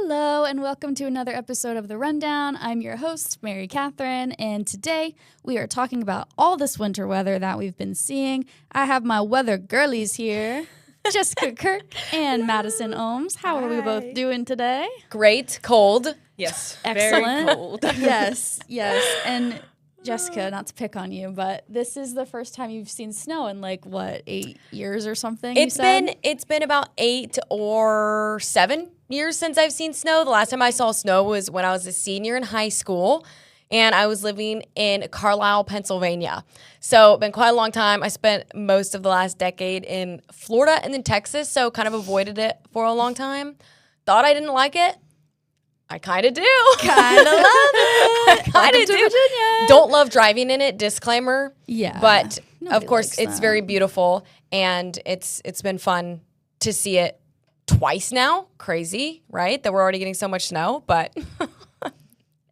Hello and welcome to another episode of The Rundown. I'm your host, MaryCatherine, and today we are talking about all this winter weather that we've been seeing. I have my weather girlies here, Jessica Kirk and Madison Olms. How are we both doing today? Great. Cold. Yes. Excellent. Very cold. Yes. And Jessica, not to pick on you, but this is the first time you've seen snow in 8 years or something. It's been about 8 or 7 years since I've seen snow. The last time I saw snow was when I was a senior in high school, and I was living in Carlisle, Pennsylvania. So been quite a long time. I spent most of the last decade in Florida and then Texas, so kind of avoided it for a long time. Thought I didn't like it. I kind of do. Kind of love it. Kind of do. Virginia. Don't love driving in it. Disclaimer. Yeah. But Nobody of course, likes it's that. very beautiful, and it's been fun to see it twice now. Crazy, right? That we're already getting so much snow. But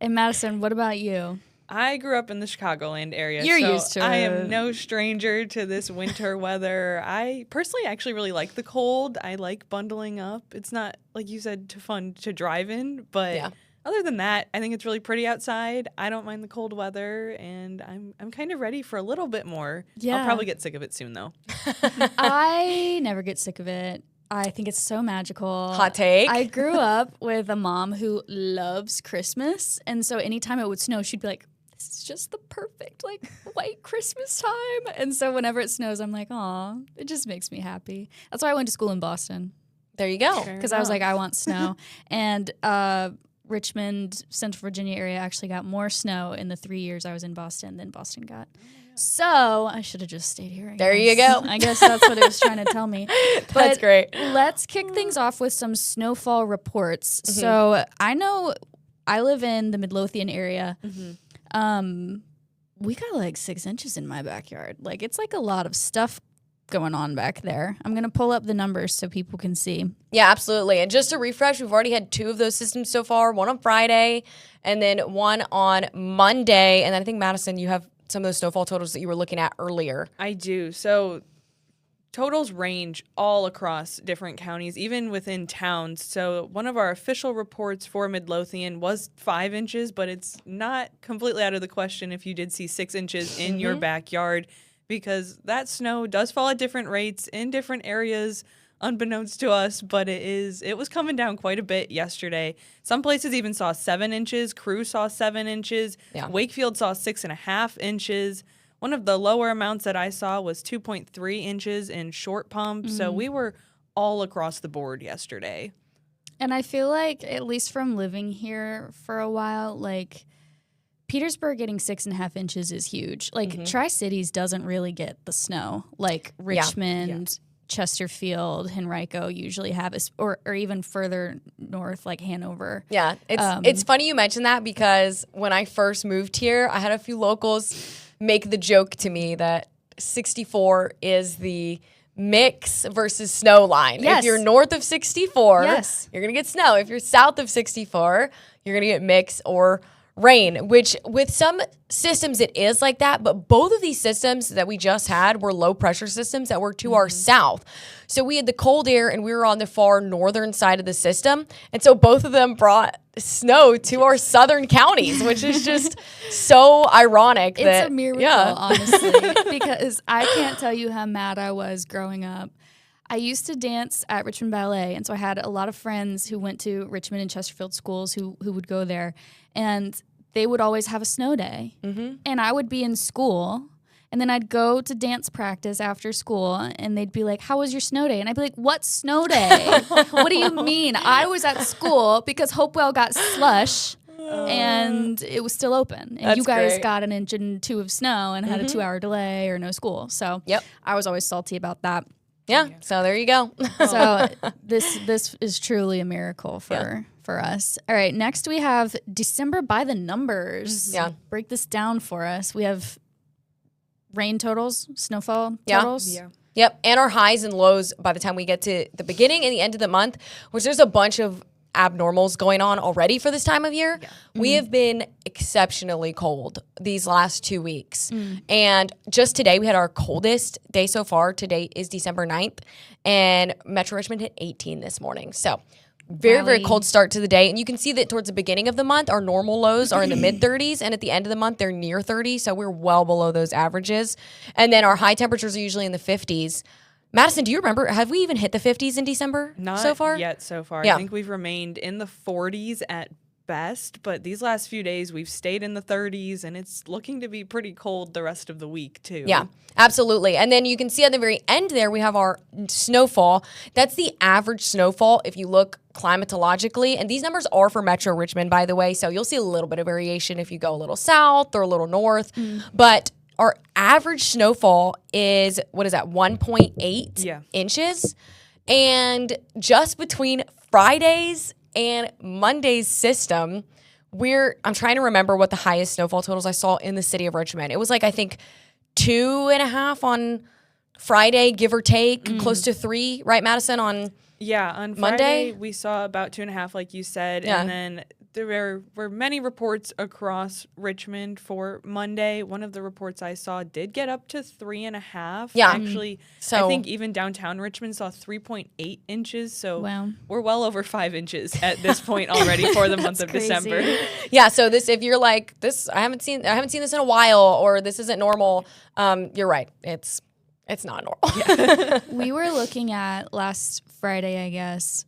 And Madison, what about you? I grew up in the Chicagoland area. You're so used to I it. am no stranger to this winter weather. I personally actually really like the cold. I like bundling up. It's not, like you said, too fun to drive in, but Yeah. other than that, I think it's really pretty outside. I don't mind the cold weather, and I'm kind of ready for a little bit more. Yeah. I'll probably get sick of it soon, though. I never get sick of it. I think it's so magical. Hot take. I grew up with a mom who loves Christmas, and so anytime it would snow, she'd be like, this is just the perfect, white Christmas time. And so whenever it snows, I'm like, aw, it just makes me happy. That's why I went to school in Boston, there you go. because I was like, I want snow. And Richmond, Central Virginia area actually got more snow in the 3 years I was in Boston than Boston got. So I should have just stayed here. There you go. I guess that's what it was trying to tell me. That's But great. let's kick things off with some snowfall reports. Mm-hmm. So I know I live in the Midlothian area. We got 6 inches in my backyard. It's a lot of stuff going on back there. I'm going to pull up the numbers so people can see. Yeah, absolutely. And just to refresh, we've already had 2 of those systems so far, one on Friday and then one on Monday. And then I think, Madison, you have some of those snowfall totals that you were looking at earlier. I do. So totals range all across different counties, even within towns. So one of our official reports for Midlothian was 5 inches, but it's not completely out of the question if you did see 6 inches in your backyard, because that snow does fall at different rates in different areas, unbeknownst to us, but it was coming down quite a bit yesterday. Some places even saw 7 inches. Crew saw 7 inches. Yeah. Wakefield saw 6.5 inches. One of the lower amounts that I saw was 2.3 inches in Short Pump. So we were all across the board yesterday. And I feel like, at least from living here for a while, Petersburg getting 6.5 inches is huge. Tri-Cities doesn't really get the snow. Richmond, Chesterfield, Henrico usually have, or even further north, like Hanover. Yeah, it's funny you mentioned that, because when I first moved here, I had a few locals make the joke to me that 64 is the mix versus snow line. Yes. If you're north of 64, Yes. you're going to get snow. If you're south of 64, you're going to get mix or rain, which with some systems it is like that, but both of these systems that we just had were low pressure systems that were to our south. So we had the cold air and we were on the far northern side of the system. And so both of them brought snow to our southern counties, which is just so ironic. It's a miracle, honestly, because I can't tell you how mad I was growing up. I used to dance at Richmond Ballet, and so I had a lot of friends who went to Richmond and Chesterfield schools who would go there, and they would always have a snow day. And I would be in school, and then I'd go to dance practice after school, and they'd be like, how was your snow day? And I'd be like, what snow day? What do you mean? I was at school because Hopewell got slush, and it was still open. And That's you guys great. got an inch and 2 of snow and had a 2-hour delay or no school. So Yep. I was always salty about that. Yeah, so there you go. So this is truly a miracle for us. All right, next we have December by the numbers. Yeah. Break this down for us. We have rain totals, snowfall Yeah. totals. Yeah. Yep, and our highs and lows by the time we get to the beginning and the end of the month, which there's a bunch of abnormals going on already for this time of year. Yeah. We have been exceptionally cold these last 2 weeks. And just today, we had our coldest day so far. Today is December 9th, and Metro Richmond hit 18 this morning. So very, very rally. cold start to the day. And you can see that towards the beginning of the month, our normal lows are in the mid 30s. And at the end of the month, they're near 30. So we're well below those averages. And then our high temperatures are usually in the 50s. Madison, do you remember, have we even hit the 50s in December so far? Not yet so far. Yeah. I think we've remained in the 40s at best, but these last few days we've stayed in the 30s, and it's looking to be pretty cold the rest of the week too. Yeah, absolutely. And then you can see at the very end there, we have our snowfall. That's the average snowfall if you look climatologically. And these numbers are for Metro Richmond, by the way. So you'll see a little bit of variation if you go a little south or a little north. But our average snowfall is, 1.8 inches. And just between Fridays and Monday's system, I'm trying to remember what the highest snowfall totals I saw in the city of Richmond. It was like, I think 2.5 on Friday, give or take, close to 3, right, Madison, on on Monday? Friday we saw about 2.5, like you said, Yeah. and then there were many reports across Richmond for Monday. One of the reports I saw did get up to 3.5. Yeah. Actually, So I think even downtown Richmond saw 3.8 inches. So Wow. we're well over 5 inches at this point already for the month of crazy. December. yeah, so this, if you're like this, I haven't seen this in a while, or this isn't normal, you're right. It's not normal. We were looking at last Friday, I guess,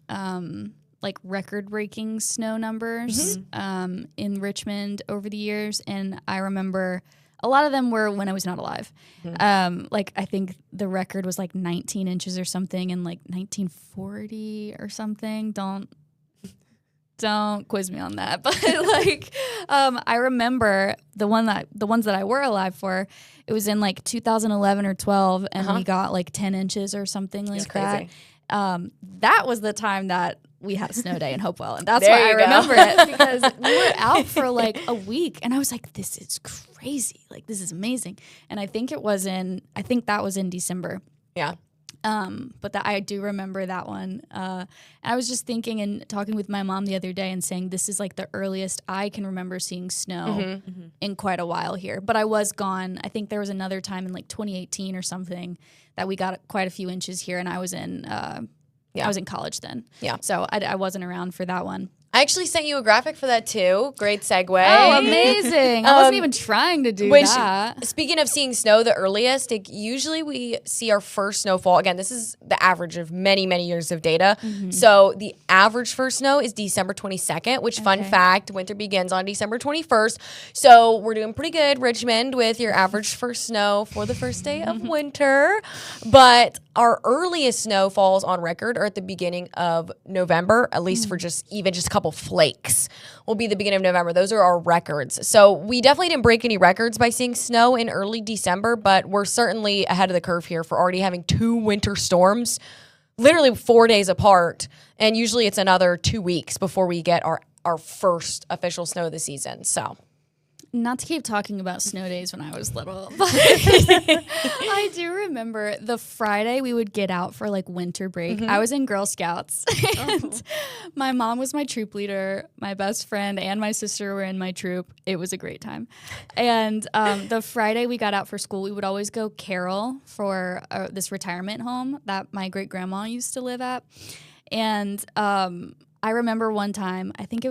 like record-breaking snow numbers in Richmond over the years, and I remember a lot of them were when I was not alive. Like I think the record was like 19 inches or something in like 1940 or something. Don't quiz me on that, but like I remember the ones that I were alive for. It was in like 2011 or 12, and we got like 10 inches or something like that. crazy. That was the time that we had a snow day in Hopewell, and that's There why I you go. remember it, because we were out for like a week, and I was like, "This is crazy! Like this is amazing!" And I think that was in December. Yeah. But that I do remember that one. I was just thinking and talking with my mom the other day and saying this is like the earliest I can remember seeing snow in quite a while here. But I was gone. I think there was another time in like 2018 or something that we got quite a few inches here, and I was in college then. Yeah. So I wasn't around for that one. I actually sent you a graphic for that too. Great segue. Oh, amazing. I wasn't even trying to do that. Speaking of seeing snow the earliest, usually we see our first snowfall. Again, this is the average of many, many years of data. So the average first snow is December 22nd, which fun fact, winter begins on December 21st. So we're doing pretty good, Richmond, with your average first snow for the first day of winter. But our earliest snowfalls on record are at the beginning of November, at least for just a couple flakes will be the beginning of November. Those are our records. So we definitely didn't break any records by seeing snow in early December, but we're certainly ahead of the curve here for already having 2 winter storms, literally 4 days apart. And usually it's another 2 weeks before we get our first official snow of the season. So Not to keep talking about snow days when I was little, but I do remember the Friday we would get out for like winter break. I was in Girl Scouts, and my mom was my troop leader. My best friend and my sister were in my troop. It was a great time. And the Friday we got out for school, we would always go carol for this retirement home that my great grandma used to live at. And I remember one time, I think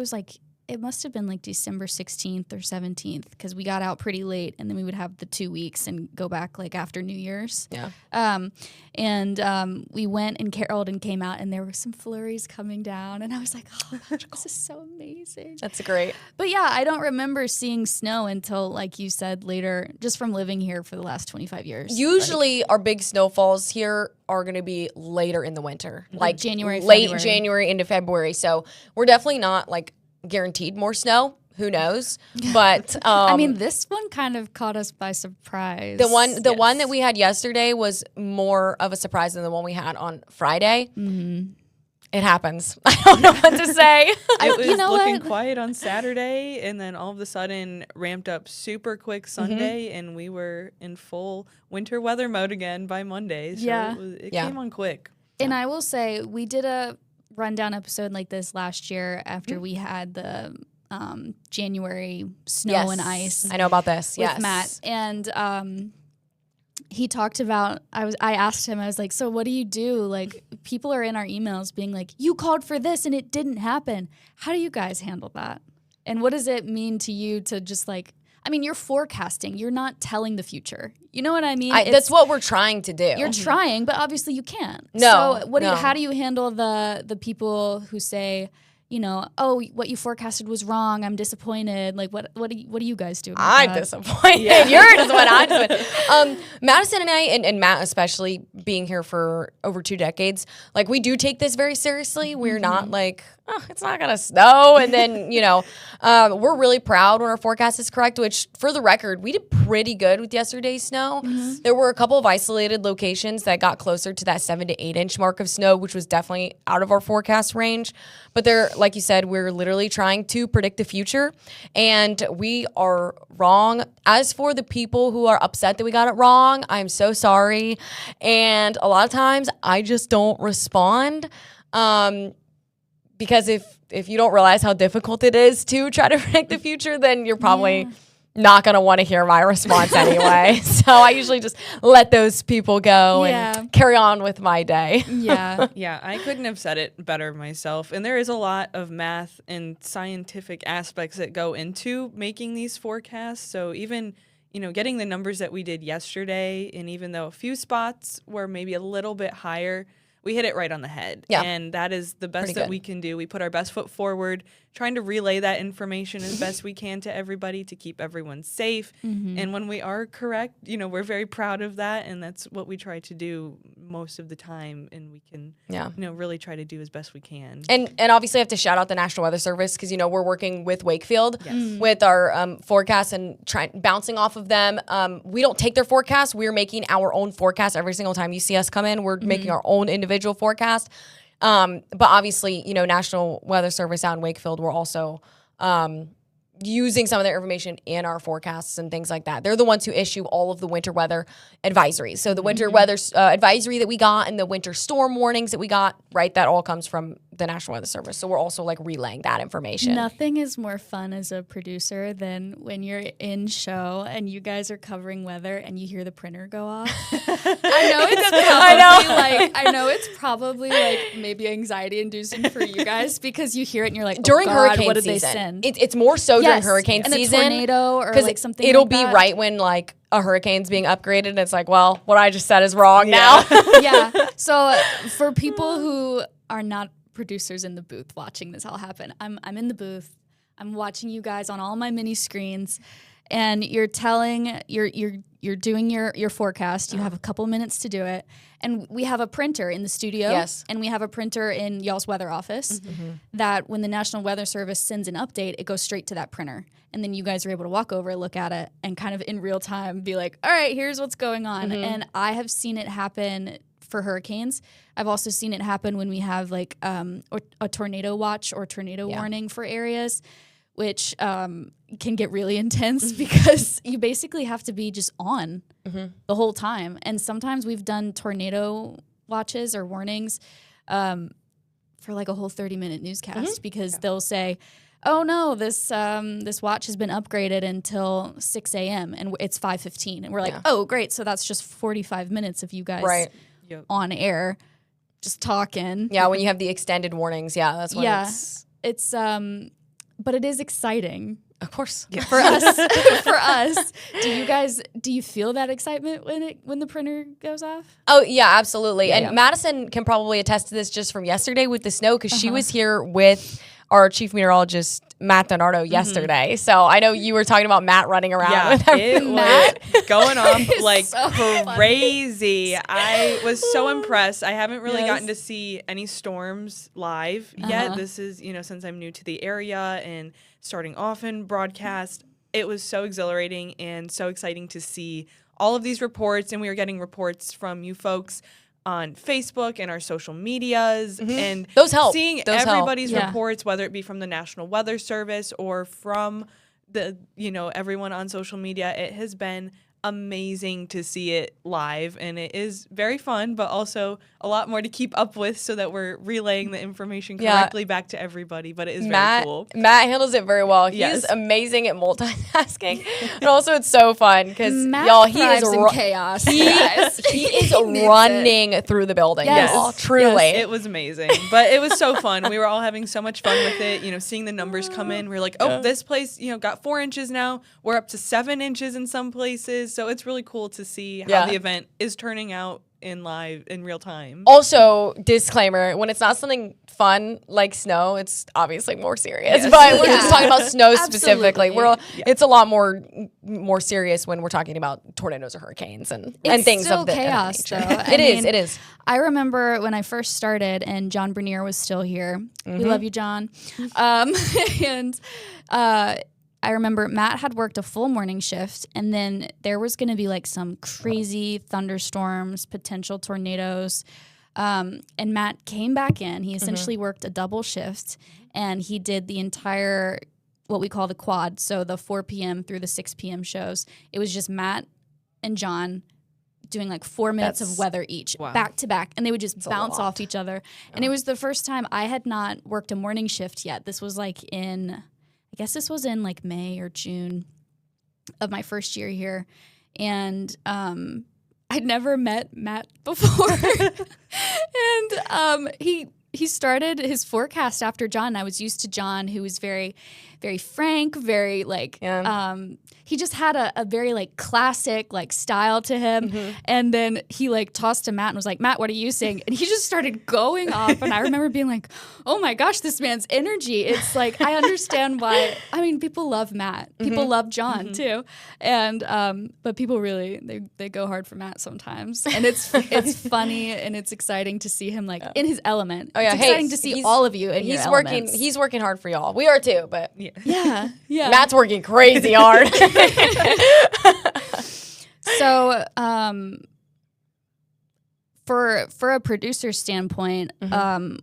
it must have been like December 16th or 17th, because we got out pretty late, and then we would have the 2 weeks and go back like after New Year's. Yeah. We went and caroled and came out, and there were some flurries coming down, and I was like, oh, this is so amazing. That's great. But yeah, I don't remember seeing snow until, like you said, later, just from living here for the last 25 years. Usually our big snowfalls here are going to be later in the winter, like January, late February. January into February. So we're definitely not like guaranteed more snow. Who knows? But I mean, this one kind of caught us by surprise. the one that we had yesterday was more of a surprise than the one we had on Friday. Mm-hmm. It happens. I don't know what to say. It was looking what? quiet on Saturday, and then all of a sudden ramped up super quick Sunday, and we were in full winter weather mode again by Monday. So it came on quick. And I will say, we did a rundown episode like this last year after we had the January snow and ice. I know about this. With Matt. And he talked about, I asked him, I was like, so what do you do? Like, people are in our emails being like, you called for this and it didn't happen. How do you guys handle that? And what does it mean to you to just like, I mean, you're forecasting. You're not telling the future. You know what I mean? That's what we're trying to do. You're trying, but obviously you can't. No. So how do you handle the people who say, you know, oh, what you forecasted was wrong. I'm disappointed. Like, what do you guys do about I'm that? disappointed. Yeah. You're disappointed. I'm disappointed. Madison and I, and Matt especially, being here for over 2 decades, like, we do take this very seriously. We're not like, oh, it's not going to snow. And then, you know, we're really proud when our forecast is correct, which, for the record, we did pretty good with yesterday's snow. There were a couple of isolated locations that got closer to that 7 to 8 inch mark of snow, which was definitely out of our forecast range. But they're, like you said, we're literally trying to predict the future, and we are wrong. As for the people who are upset that we got it wrong, I'm so sorry. And a lot of times I just don't respond. Because if you don't realize how difficult it is to try to predict the future, then you're probably not going to want to hear my response anyway. So I usually just let those people go and carry on with my day. Yeah. Yeah, I couldn't have said it better myself. And there is a lot of math and scientific aspects that go into making these forecasts. So even, you know, getting the numbers that we did yesterday, and even though a few spots were maybe a little bit higher, we hit it right on the head. Yeah. And that is the best that we can do. We put our best foot forward, trying to relay that information as best we can to everybody to keep everyone safe. And when we are correct, you know, we're very proud of that. And that's what we try to do most of the time. And we can, you know, really try to do as best we can. And obviously I have to shout out the National Weather Service, because, you know, we're working with Wakefield with our forecasts and bouncing off of them. We don't take their forecast. We're making our own forecast every single time you see us come in. We're making our own individual forecast. But obviously, you know, National Weather Service out in Wakefield, we're also using some of their information in our forecasts and things like that. They're the ones who issue all of the winter weather advisories. So the winter weather advisory that we got and the winter storm warnings that we got, right, that all comes from the National Weather Service. So we're also like relaying that information. Nothing is more fun as a producer than when you're in show and you guys are covering weather and you hear the printer go off. I know it's probably like maybe anxiety inducing for you guys, because you hear it and you're like, during hurricane what did season, they send? It's more so during hurricane and season, a tornado or like something. It'll like be that. right when like a hurricane's being upgraded, and it's like, well, what I just said is wrong now. Yeah. So for people who are not producers in the booth watching this all happen, I'm in the booth. I'm watching you guys on all my mini screens, and you're doing your forecast. You have a couple minutes to do it, and we have a printer in the studio, and we have a printer in y'all's weather office. That when the National Weather Service sends an update, it goes straight to that printer, and then you guys are able to walk over, look at it, and kind of in real time be like, all right, here's what's going on. And I have seen it happen for hurricanes. I've also seen it happen when we have like a tornado watch or tornado warning for areas, which can get really intense because you basically have to be just on the whole time. And sometimes we've done tornado watches or warnings for like a whole 30-minute newscast because they'll say, oh no, this watch has been upgraded until 6 a.m. and it's 5:15. And we're like, oh great, so that's just 45 minutes of you guys on air just talking. Yeah, when you have the extended warnings, that's when it's but it is exciting. Of course. Yeah. For us. Do you feel that excitement when the printer goes off? Oh yeah, absolutely. And Madison can probably attest to this just from yesterday with the snow, because she was here with our chief meteorologist, Matt Donardo, yesterday. So I know you were talking about Matt running around with everything. Matt going off like so crazy. I was so impressed. I haven't really gotten to see any storms live yet. This is, since I'm new to the area and starting off in broadcast, it was so exhilarating and so exciting to see all of these reports. And we were getting reports from you folks on Facebook and our social medias, and those help. Seeing everybody's reports, whether it be from the National Weather Service or from the everyone on social media, it has been amazing to see it live, and it is very fun, but also a lot more to keep up with so that we're relaying the information correctly back to everybody. But it is very cool. Matt handles it very well. He's amazing at multitasking, but also it's so fun because y'all, he is in chaos. He is running through the building. Yes. Truly. Yes, it was amazing, but it was so fun. We were all having so much fun with it. You know, seeing the numbers come in, we were like, oh, this place, you know, got 4 inches now. We're up to 7 inches in some places. So it's really cool to see how the event is turning out in real time. Also, disclaimer, when it's not something fun like snow, it's obviously more serious. But we're just talking about snow specifically. It's a lot more serious when we're talking about tornadoes or hurricanes and things of the chaos, nature. though. It is. I remember when I first started and John Bernier was still here. We love you, John. And I remember Matt had worked a full morning shift, and then there was going to be like some crazy thunderstorms, potential tornadoes. And Matt came back in. He essentially worked a double shift, and he did the entire, what we call the quad, so the 4 p.m. through the 6 p.m. shows. It was just Matt and John doing like 4 minutes of weather each, back to back, and they would just bounce off each other. And it was the first time I had not worked a morning shift yet. This was like I guess this was in like May or June of my first year here. And I'd never met Matt before. And he started his forecast after John. I was used to John, who was very, very frank, very like, he just had a very like classic like style to him. And then he like tossed to Matt and was like, Matt, what are you saying? And he just started going off. And I remember being like, oh my gosh, this man's energy. It's like, I understand why. I mean, people love Matt. People love John too. And, but people really, they go hard for Matt sometimes. And it's funny and it's exciting to see him like in his element. Oh yeah. It's exciting to see all of you in your elements. He's working hard for y'all. We are too, but yeah. Matt's working crazy hard. So, for a producer standpoint,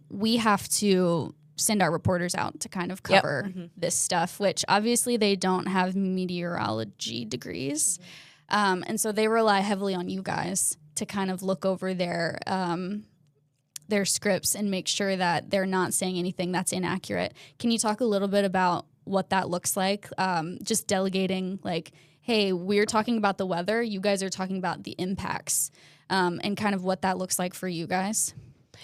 we have to send our reporters out to kind of cover this stuff, which obviously they don't have meteorology degrees. And so they rely heavily on you guys to kind of look over their scripts and make sure that they're not saying anything that's inaccurate. Can you talk a little bit about what that looks like? Just delegating, like, hey, we're talking about the weather. You guys are talking about the impacts, and kind of what that looks like for you guys.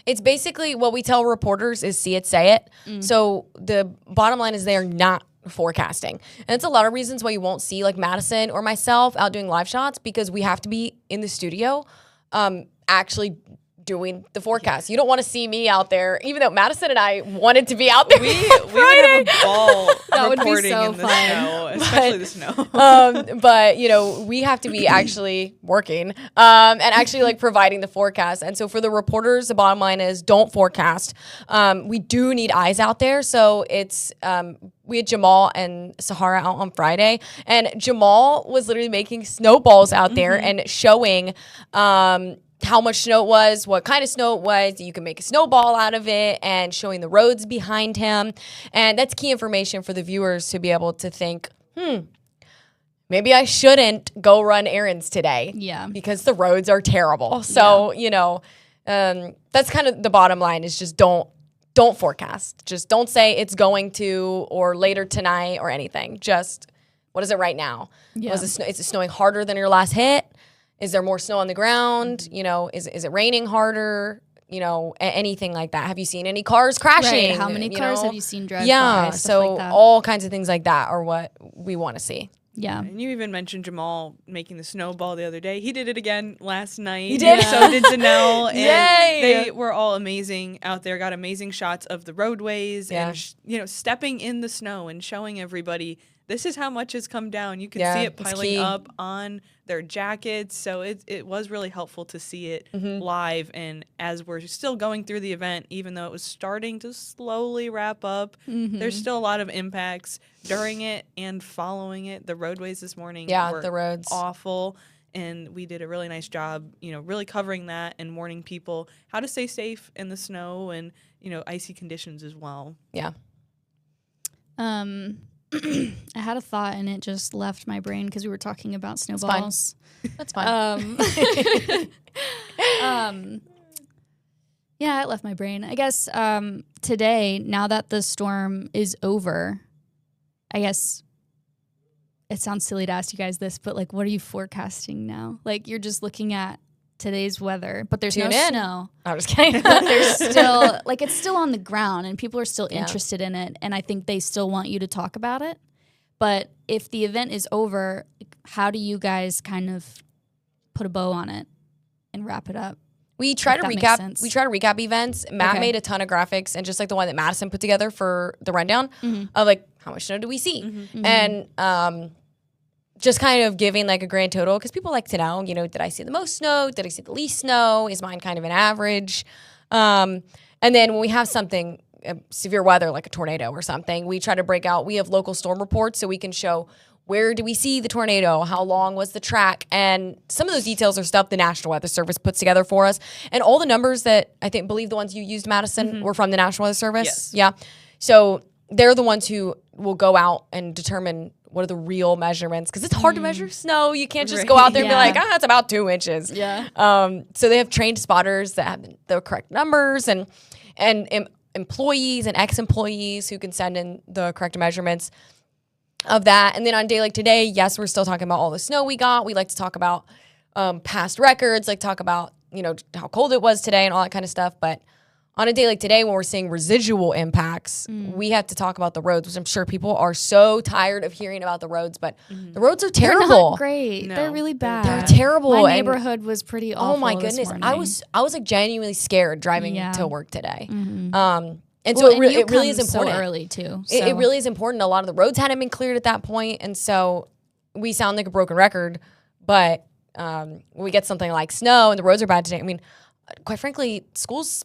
It's basically what we tell reporters is see it, say it. So the bottom line is they are not forecasting. And it's a lot of reasons why you won't see like Madison or myself out doing live shots, because we have to be in the studio actually doing the forecast. You don't want to see me out there, even though Madison and I wanted to be out there. We would have a ball That would be reporting so in the fun. snow, especially the snow. But you know, we have to be actually working and actually like providing the forecast. And so for the reporters, the bottom line is don't forecast. We do need eyes out there. So it's we had Jamal and Sahara out on Friday, and Jamal was literally making snowballs out there and showing how much snow it was, what kind of snow it was. You can make a snowball out of it, and showing the roads behind him. And that's key information for the viewers to be able to think, maybe I shouldn't go run errands today. Yeah. Because the roads are terrible. So, you know, that's kind of the bottom line is just don't forecast. Just don't say it's going to or later tonight or anything. Just what is it right now? Yeah. Is it snowing harder than your last hit? Is there more snow on the ground? You know, is it raining harder? You know, anything like that. Have you seen any cars crashing? Right. How many cars have you seen drive by? Yeah, Stuff so like that. all kinds of things like that are what we want to see. Yeah. And you even mentioned Jamal making the snowball the other day. He did it again last night. He did? So did Danelle. And Yay! they were all amazing out there. Got amazing shots of the roadways and, stepping in the snow and showing everybody this is how much has come down. You can see it piling up on their jackets. So it was really helpful to see it live. And as we're still going through the event, even though it was starting to slowly wrap up, there's still a lot of impacts during it and following it. The roadways this morning were the roads awful. And we did a really nice job, really covering that and warning people how to stay safe in the snow and, icy conditions as well. Yeah. I had a thought and it just left my brain because we were talking about snowballs. That's fine. Yeah, it left my brain. I guess today, now that the storm is over, I guess it sounds silly to ask you guys this, but like, what are you forecasting now? Like, you're just looking at today's weather, but there's Tune no in. snow. I'm just kidding. But there's still, like, it's still on the ground and people are still interested in it. And I think they still want you to talk about it. But if the event is over, how do you guys kind of put a bow on it and wrap it up? We try to that makes recap. sense. We try to recap events. Matt Okay. made a ton of graphics, and just like the one that Madison put together for the rundown of like how much snow do we see, and just kind of giving like a grand total because people like to know, you know, did I see the most snow? Did I see the least snow? Is mine kind of an average? And then when we have something severe weather like a tornado or something, we try to break out. We have local storm reports so we can show. Where do we see the tornado? How long was the track? And some of those details are stuff the National Weather Service puts together for us. And all the numbers that believe the ones you used, Madison, were from the National Weather Service. Yes. Yeah. So they're the ones who will go out and determine what are the real measurements. Because it's hard to measure snow. You can't just go out there and be like, it's about 2 inches. Yeah. So they have trained spotters that have the correct numbers and employees and ex-employees who can send in the correct measurements of that. And then on a day like today, yes, we're still talking about all the snow we got. We like to talk about past records, like talk about, you know, how cold it was today and all that kind of stuff. But on a day like today, when we're seeing residual impacts, we have to talk about the roads, which I'm sure people are so tired of hearing about the roads, but the roads are They're terrible. not great. No. They're really bad. They're terrible. My And- neighborhood was pretty awful. Oh my this goodness. morning. I was like genuinely scared driving to work today. And so Well, it you really is come important. so early too. It really is important. A lot of the roads hadn't been cleared at that point, and so we sound like a broken record. But when we get something like snow and the roads are bad today, I mean, quite frankly, schools,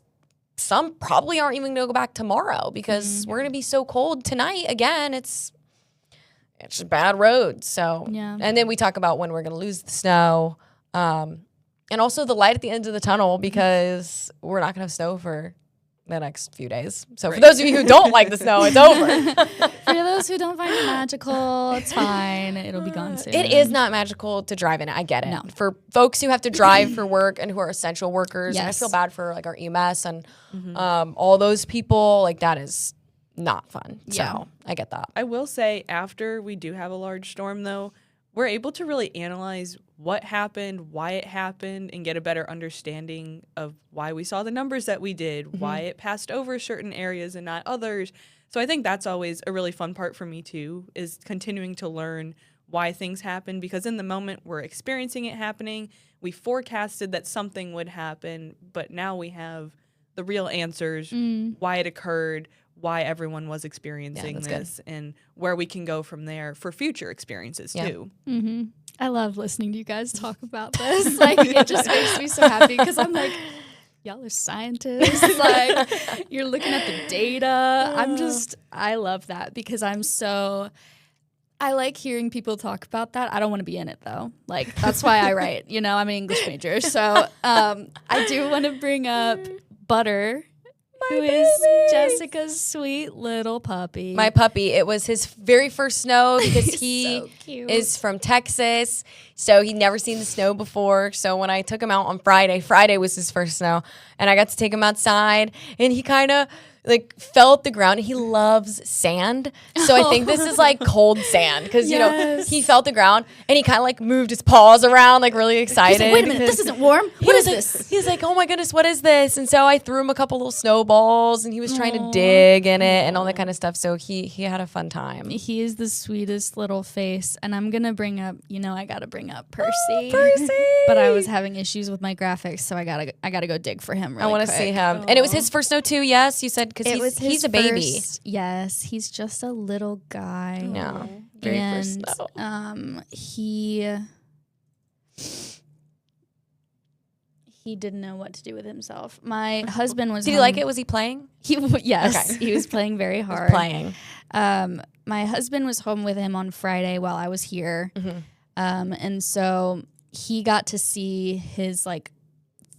some probably aren't even going to go back tomorrow because we're going to be so cold tonight. Again, it's just bad roads. So, and then we talk about when we're going to lose the snow, and also the light at the end of the tunnel because we're not going to have snow for the next few days. So for those of you who don't like the snow, it's over. For those who don't find it magical, it's fine. It'll be gone soon. It is not magical to drive in it. I get it. No. For folks who have to drive for work and who are essential workers, and I Yes. feel bad for like our EMS and all those people. Like that is not fun. Yeah. So I get that. I will say after we do have a large storm, though, we're able to really analyze what happened, why it happened, and get a better understanding of why we saw the numbers that we did, why it passed over certain areas and not others. So I think that's always a really fun part for me, too, is continuing to learn why things happen, because in the moment we're experiencing it happening. We forecasted that something would happen, but now we have the real answers, why it occurred, why everyone was experiencing this, and where we can go from there for future experiences, too. I love listening to you guys talk about this. Like, it just makes me so happy because I'm like, y'all are scientists. Like, you're looking at the data. I love that because I like hearing people talk about that. I don't want to be in it though. Like, that's why I write, you know, I'm an English major. So I do want to bring up Butter, who is Jessica's sweet little puppy. My puppy, it was his very first snow because he so cute. is from Texas. So he'd never seen the snow before. So when I took him out on Friday was his first snow. And I got to take him outside and he kind of like fell at the ground. He loves sand. So I think this is like cold sand because, you know, he fell at the ground and he kind of like moved his paws around like really excited. He's like, wait a minute, this isn't warm. What is this? He's like, oh my goodness, what is this? And so I threw him a couple little snowballs and he was trying to dig in it and all that kind of stuff. So he had a fun time. He is the sweetest little face. And I'm going to bring up, I got to bring up Percy. Percy! But I was having issues with my graphics, so I gotta go dig for him really I want to quick. see him. And it was his first snow too, yes? You said because he's a baby. Yes, he's just a little guy. No, very first snow. He didn't know what to do with himself. My husband was Did he home- like it? Was he playing? Yes, Okay. he was playing very hard. Playing. My husband was home with him on Friday while I was here. And so he got to see his like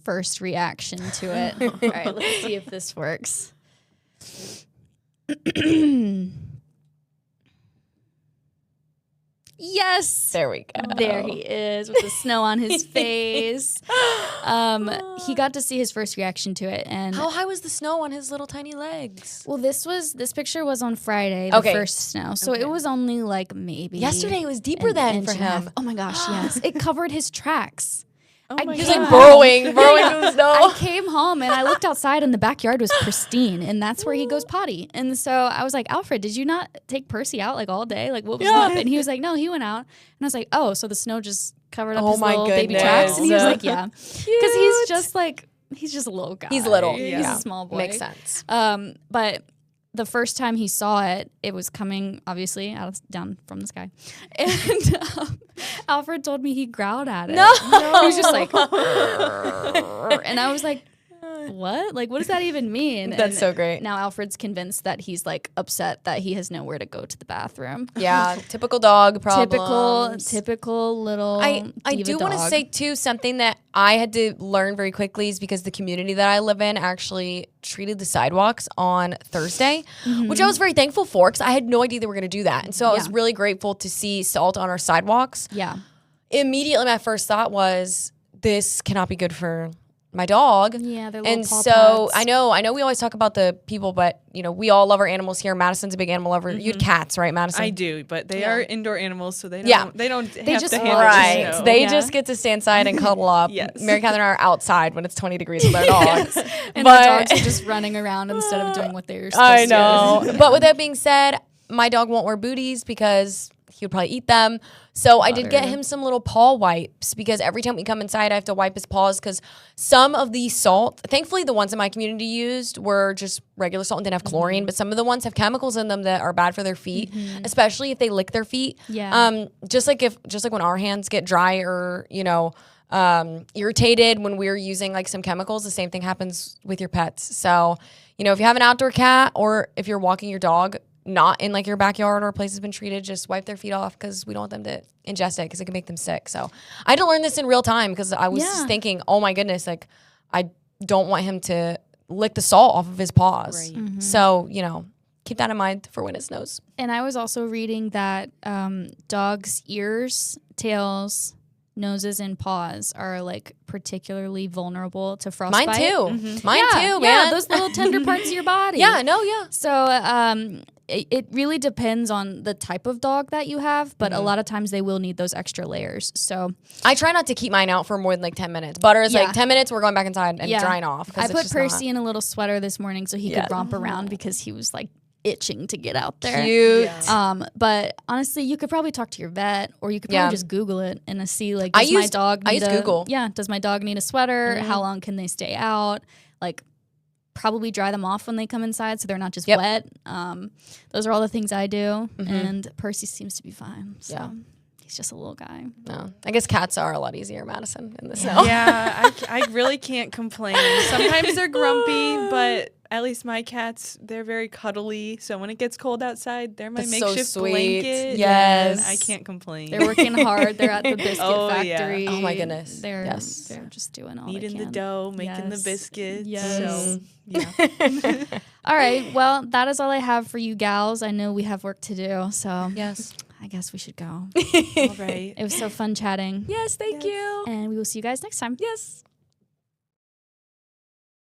first reaction to it. All right, let's see if this works. Yes. There we go. There he is with the snow on his face. He got to see his first reaction to it. And How high was the snow on his little tiny legs? well, this picture was on Friday, the Okay. first snow. So it was only like maybe Yesterday it was deeper an then inch for and a half. him. Oh my gosh, yes. It covered his tracks. Oh my He was God. like burrowing through the snow. I came home and I looked outside and the backyard was pristine and that's where he goes potty. And so I was like, Alfred, did you not take Percy out like all day? Like what was up? And he was like, no, he went out. And I was like, oh, so the snow just covered up Oh his my little baby goodness. tracks? And he was like, yeah. Because Cute. he's just a little guy. He's little. He's Yeah. a small boy. Makes sense. But the first time he saw it, it was coming obviously down from the sky, and Alfred told me he growled at it. No. He was just like, and I was like, what? Like, what does that even mean? That's And so great. Now Alfred's convinced that he's like upset that he has nowhere to go to the bathroom. Yeah, typical dog problems. Typical little. I diva do want to dog. say too, something that I had to learn very quickly is because the community that I live in actually treated the sidewalks on Thursday, which I was very thankful for because I had no idea they were going to do that. And so I was Yeah. really grateful to see salt on our sidewalks. Yeah. Immediately my first thought was, this cannot be good for my dog. Yeah, they're little And paw so pads. I know we always talk about the people, but you know, we all love our animals here. Madison's a big animal lover. You had cats, right, Madison? I do, but they are indoor animals, so they don't. Yeah. They don't. Have just to handle Right. the snow. They Yeah. just get to stay inside and cuddle up. Yes. MaryCatherine and I are outside when it's 20 degrees with our dogs. And But- the dogs are just running around instead of doing what they're supposed I to. know. But with that being said, my dog won't wear booties because he would probably eat them. So I did get him some little paw wipes because every time we come inside, I have to wipe his paws because some of the salt, thankfully the ones in my community used were just regular salt and didn't have chlorine, but some of the ones have chemicals in them that are bad for their feet, especially if they lick their feet. Yeah. Just like when our hands get dry or, you know, irritated when we're using like some chemicals, the same thing happens with your pets. So, you know, if you have an outdoor cat or if you're walking your dog, not in like your backyard or a place has been treated, just wipe their feet off because we don't want them to ingest it because it can make them sick. So I had to learn this in real time because I was just thinking, oh my goodness, like I don't want him to lick the salt off of his paws. Right. So, you know, keep that in mind for when it snows. And I was also reading that dogs' ears, tails, noses, and paws are like particularly vulnerable to frostbite. Mine too. Mine too, man. Yeah, those little tender parts of your body. Yeah, no, yeah. So it really depends on the type of dog that you have, but a lot of times they will need those extra layers. So I try not to keep mine out for more than like 10 minutes. Butter is Yeah. like 10 minutes, we're going back inside and drying off. 'cause I it's put just Percy in a little sweater this morning so he Yeah. could romp around because he was like itching to get out there. Cute. Yeah. But honestly, you could probably talk to your vet, or you could probably Yeah. just Google it and see like, I does my used- dog I need used Google. Yeah, does my dog need a sweater? How long can they stay out? Like, probably dry them off when they come inside so they're not just Yep. wet. Those are all the things I do, and Percy seems to be fine. So Yeah. he's just a little guy. No, I guess cats are a lot easier, Madison, in the snow. Yeah, I really can't complain. Sometimes they're grumpy, but at least my cats, they're very cuddly. So when it gets cold outside, they're my That's so makeshift sweet. blanket. Yes. and I can't complain. They're working hard. They're at the biscuit Oh, yeah. factory. Oh, my goodness. They're Yes. they're just doing all Kneading they the can. dough, making the Yes. biscuits. Yes. So, yeah. All right. Well, that is all I have for you gals. I know we have work to do, so Yes. I guess we should go. All right. It was so fun chatting. Yes, thank you. And we will see you guys next time. Yes.